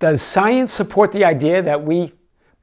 Does science support the idea that we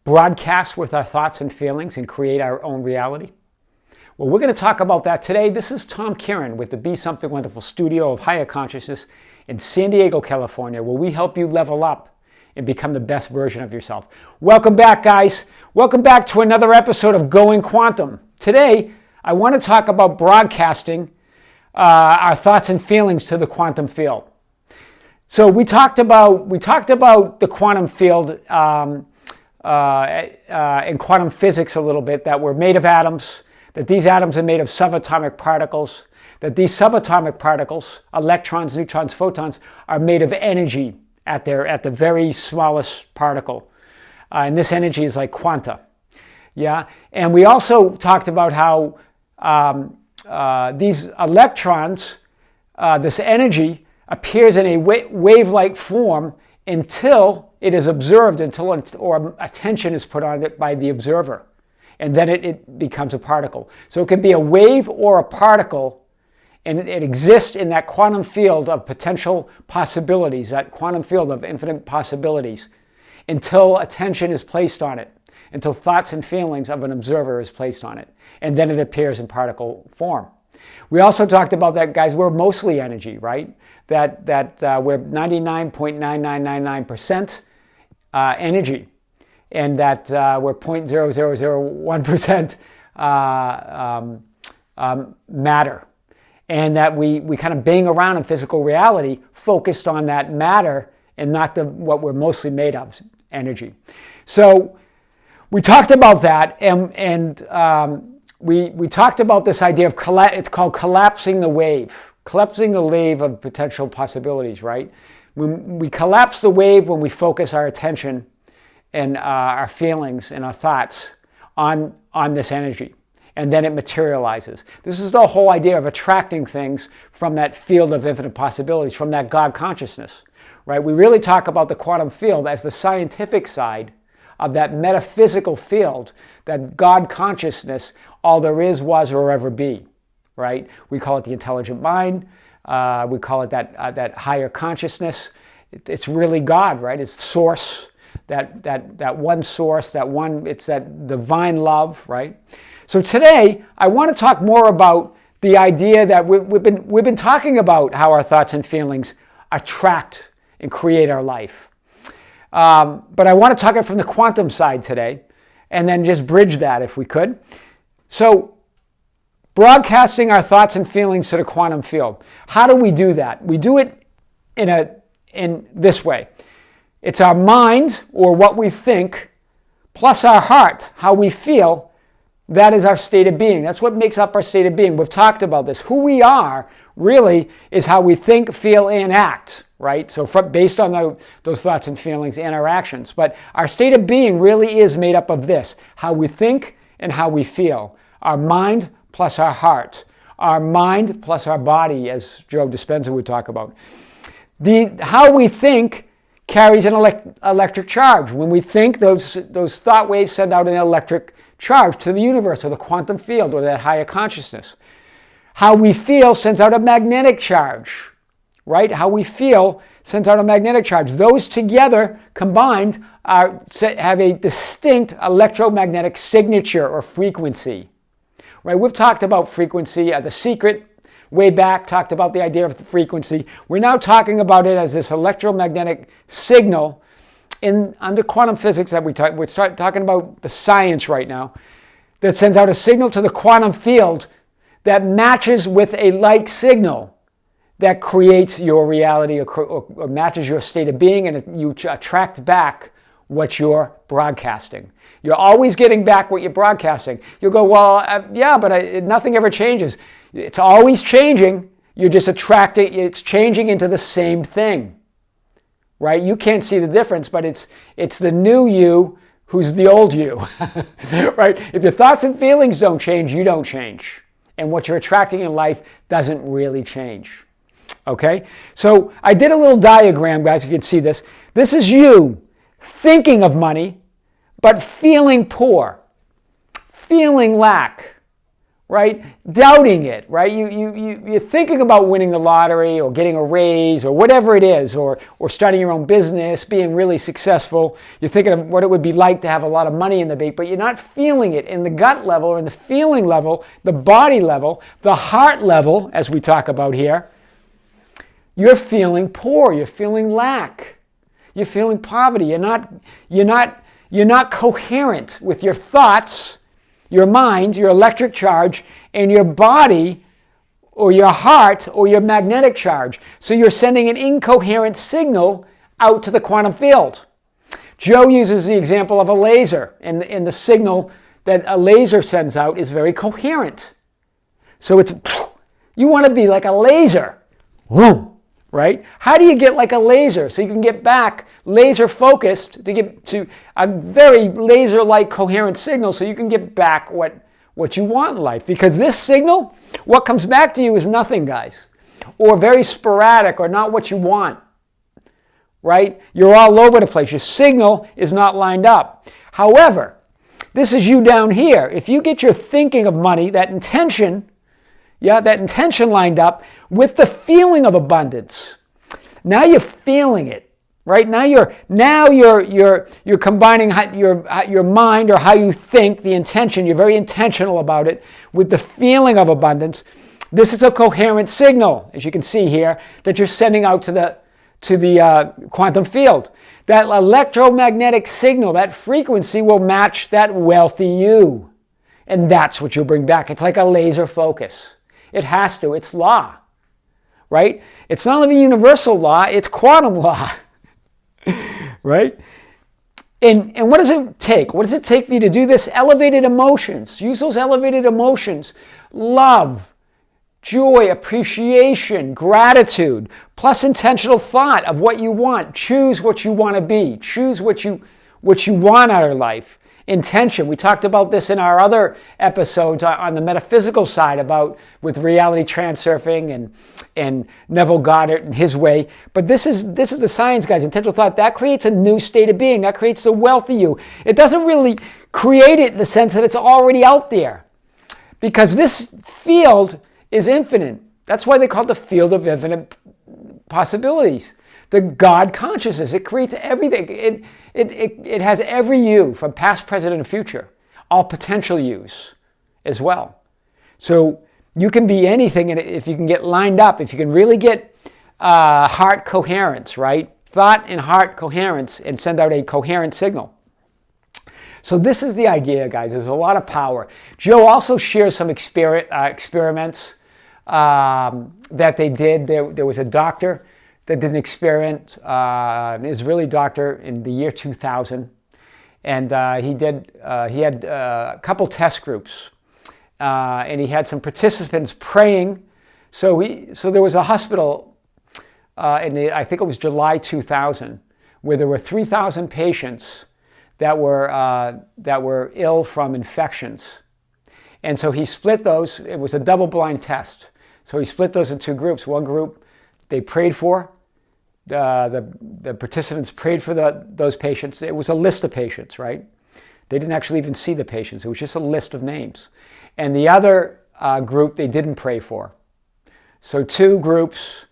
broadcast with our thoughts and feelings and create our own reality? Well, we're going to talk about that today. This is Tom Kieran with the Be Something Wonderful studio of Higher Consciousness in San Diego, California, where we help you level up and become the best version of yourself. Welcome back, guys. Welcome back to another episode of Going Quantum. Today, I want to talk about broadcasting our thoughts and feelings to the quantum field. So we talked about the quantum field in quantum physics a little bit, that we're made of atoms, that these atoms are made of subatomic particles, that these subatomic particles, electrons, neutrons, photons, are made of energy at the very smallest particle. And this energy is like quanta. Yeah? And we also talked about how these electrons, this energy, appears in a wave-like form until it is observed, or attention is put on it by the observer. And then it becomes a particle. So it can be a wave or a particle, and it exists in that quantum field of potential possibilities, that quantum field of infinite possibilities, until attention is placed on it, until thoughts and feelings of an observer is placed on it. And then it appears in particle form. We also talked about that, guys, we're mostly energy, right? That we're 99.9999% energy, and that we're 0.0001% matter, and that we kind of bang around in physical reality focused on that matter and not what we're mostly made of, energy. So we talked about that, and we talked about this idea of it's called collapsing the wave of potential possibilities, right? We collapse the wave when we focus our attention and our feelings and our thoughts on this energy, and then it materializes. This is the whole idea of attracting things from that field of infinite possibilities, from that God consciousness, right? We really talk about the quantum field as the scientific side of that metaphysical field, that God consciousness, all there is, was, or ever be, right? We call it the intelligent mind. We call it that higher consciousness. It's really God, right? It's source, that one source, it's that divine love, right? So today, I want to talk more about the idea that we've been talking about how our thoughts and feelings attract and create our life. But I want to talk it from the quantum side today, and then just bridge that if we could. So, broadcasting our thoughts and feelings to the quantum field. How do we do that? We do it in this way. It's our mind, or what we think, plus our heart, how we feel. That is our state of being. That's what makes up our state of being. We've talked about this. Who we are really is how we think, feel, and act, right? So based on those thoughts and feelings and our actions. But our state of being really is made up of this: how we think and how we feel. Our mind plus our heart. Our mind plus our body, as Joe Dispenza would talk about. How we think carries an electric charge. When we think, those thought waves send out an electric charge to the universe, or the quantum field, or that higher consciousness. How we feel sends out a magnetic charge, right? How we feel sends out a magnetic charge. Those together, combined, have a distinct electromagnetic signature or frequency, right? We've talked about frequency. The Secret, way back, talked about the idea of the frequency. We're now talking about it as this electromagnetic signal under quantum physics that we're talking about the science right now, that sends out a signal to the quantum field that matches with a like signal that creates your reality, or matches your state of being, and you attract back what you're broadcasting. You're always getting back what you're broadcasting. You'll go, well, yeah, but nothing ever changes. It's always changing. You're just attracting, it's changing into the same thing. Right? You can't see the difference, but it's the new you who's the old you. Right? If your thoughts and feelings don't change, you don't change. And what you're attracting in life doesn't really change. Okay? So I did a little diagram, guys, if you can see this. This is you thinking of money, but feeling poor, feeling lack, right? Doubting it, right? You're thinking about winning the lottery or getting a raise or whatever it is, or starting your own business, being really successful. You're thinking of what it would be like to have a lot of money in the bank, but you're not feeling it in the gut level or in the feeling level, the body level, the heart level, as we talk about here. You're feeling poor. You're feeling lack. You're feeling poverty. You're not coherent with your thoughts, your mind, your electric charge, and your body or your heart or your magnetic charge. So you're sending an incoherent signal out to the quantum field. Joe uses the example of a laser, and the signal that a laser sends out is very coherent. So you want to be like a laser. Whoom. Right? How do you get like a laser? So you can get back laser focused to get to a very laser-like coherent signal so you can get back what you want in life. Because this signal, what comes back to you is nothing, guys. Or very sporadic or not what you want. Right? You're all over the place. Your signal is not lined up. However, this is you down here. If you get your thinking of money, that intention lined up with the feeling of abundance. Now you're feeling it, right? Now you're combining your mind or how you think, the intention. You're very intentional about it with the feeling of abundance. This is a coherent signal, as you can see here, that you're sending out to the quantum field. That electromagnetic signal, that frequency will match that wealthy you, and that's what you'll bring back. It's like a laser focus. It has to. It's law, right? It's not only universal law, it's quantum law, right? And what does it take? What does it take for you to do this? Elevated emotions. Use those elevated emotions. Love, joy, appreciation, gratitude, plus intentional thought of what you want. Choose what you want to be. Choose what you want out of life. Intention. We talked about this in our other episodes on the metaphysical side with reality transurfing and Neville Goddard and his way. But this is the science, guys. Intentional thought, that creates a new state of being. That creates the wealthy you. It doesn't really create it in the sense that it's already out there, because this field is infinite. That's why they call it the field of infinite possibilities. The God consciousness. It creates everything. It has every you from past, present, and future. All potential yous as well. So you can be anything, and if you can get lined up, if you can really get heart coherence, right? Thought and heart coherence, and send out a coherent signal. So this is the idea, guys. There's a lot of power. Joe also shares some experiments that they did. There was a doctor that did an experiment, an Israeli doctor in the year 2000, and he had a couple test groups, and he had some participants praying. So there was a hospital I think it was July 2000, where there were 3,000 patients that were ill from infections, and so he split those. It was a double-blind test, so he split those in two groups. One group they prayed for. The participants prayed for those patients. It was a list of patients, right? They didn't actually even see the patients. It was just a list of names. And the other group they didn't pray for. So two groups,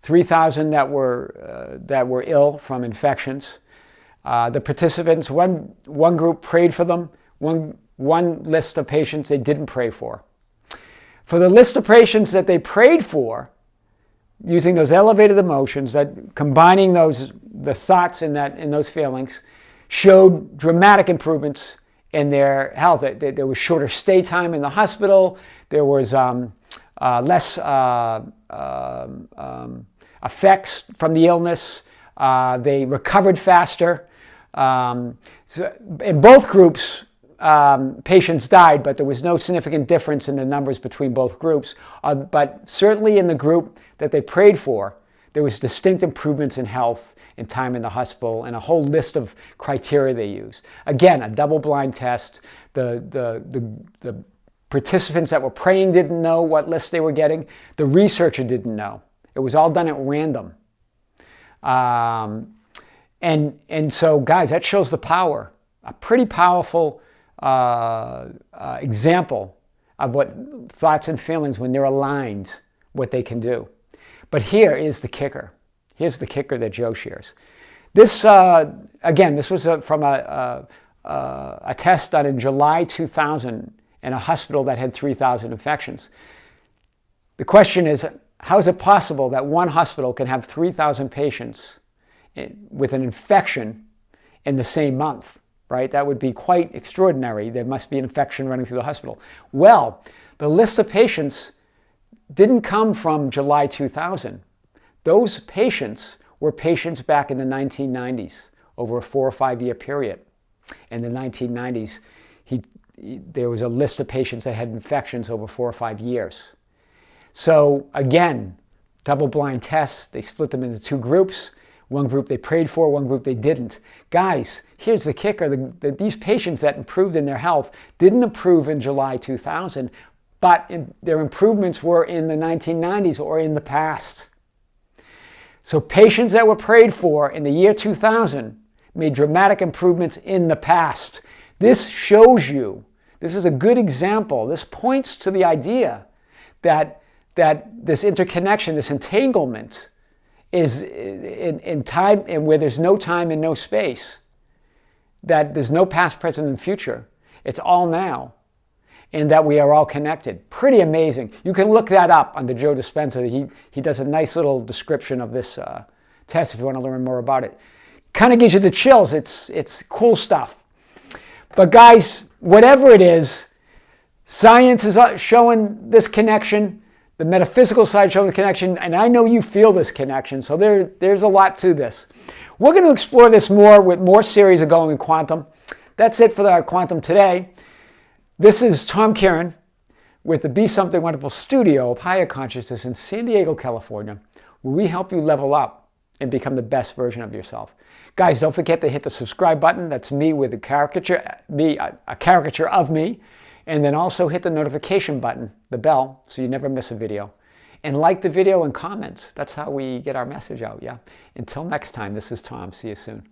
3,000 that were ill from infections. The participants, one group prayed for them. One list of patients they didn't pray for. For the list of patients that they prayed for, using those elevated emotions, that combining the thoughts in those feelings, showed dramatic improvements in their health. There was shorter stay time in the hospital. There was less effects from the illness. They recovered faster. So in both groups, patients died, but there was no significant difference in the numbers between both groups. But certainly in the group that they prayed for, there was distinct improvements in health and time in the hospital, and a whole list of criteria they used. Again, a double-blind test. The participants that were praying didn't know what list they were getting. The researcher didn't know. It was all done at random. And so, guys, that shows the power. A pretty powerful example of what thoughts and feelings, when they're aligned, what they can do. But here is the kicker. Here's the kicker that Joe shares. This, again, this was from a test done in July 2000 in a hospital that had 3,000 infections. The question is, how is it possible that one hospital can have 3,000 patients with an infection in the same month, right? That would be quite extraordinary. There must be an infection running through the hospital. Well, the list of patients didn't come from July 2000. Those patients were patients back in the 1990s, over a 4 or 5 year period. In the 1990s, there was a list of patients that had infections over 4 or 5 years. So again, double-blind tests, they split them into 2 groups. One group they prayed for, one group they didn't. Guys, here's the kicker. These patients that improved in their health didn't improve in July 2000, but their improvements were in the 1990s or in the past. So patients that were prayed for in the year 2000 made dramatic improvements in the past. This shows you, this is a good example. This points to the idea that this interconnection, this entanglement, is in time, and where there's no time and no space, that there's no past, present, and future. It's all now, and that we are all connected. Pretty amazing. You can look that up under Joe Dispenza. He does a nice little description of this test if you want to learn more about it. Kind of gives you the chills. It's cool stuff. But guys, whatever it is, science is showing this connection. The metaphysical side showing the connection, and I know you feel this connection, so there's a lot to this. We're going to explore this more with more series of Going Quantum. That's it for our Quantum today. This is Tom Kieran with the Be Something Wonderful studio of Higher Consciousness in San Diego, California, where we help you level up and become the best version of yourself. Guys, don't forget to hit the subscribe button. That's me with a caricature of me. And then also hit the notification button, the bell, so you never miss a video. And like the video and comment. That's how we get our message out, yeah? Until next time, this is Tom. See you soon.